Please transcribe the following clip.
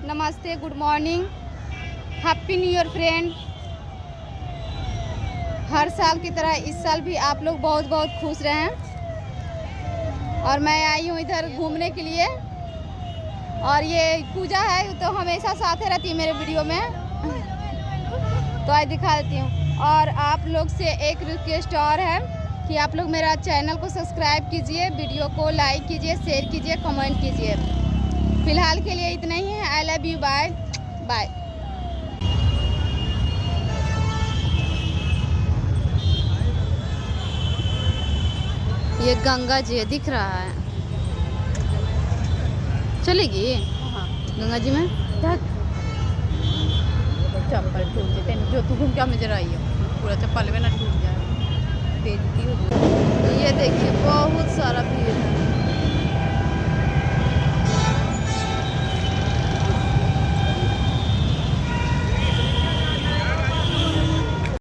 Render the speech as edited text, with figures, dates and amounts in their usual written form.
नमस्ते, good morning, happy new year friend. हर साल की तरह इस साल भी आप लोग बहुत बहुत खुश रहें। और मैं आई हूँ इधर घूमने के लिए। और ये पूजा है तो हमेशा साथ रहती है मेरे वीडियो में तो आज दिखा देती हूँ। और आप लोग से एक रिक्वेस्ट और है कि आप लोग मेरा चैनल को सब्सक्राइब कीजिए, वीडियो को लाइक कीजिए, शेयर कीजिए, कमेंट कीजिए। फिलहाल के लिए इतना ही है। I love you, bye bye. ये गंगा जी है, दिख रहा है। चलेगी गंगा जी में? चप्पल टूट जाते जो तू घूम क्या नजर आई है, पूरा चप्पल में ना टूट जाए। ये देखिए बहुत सारा भीड़ है।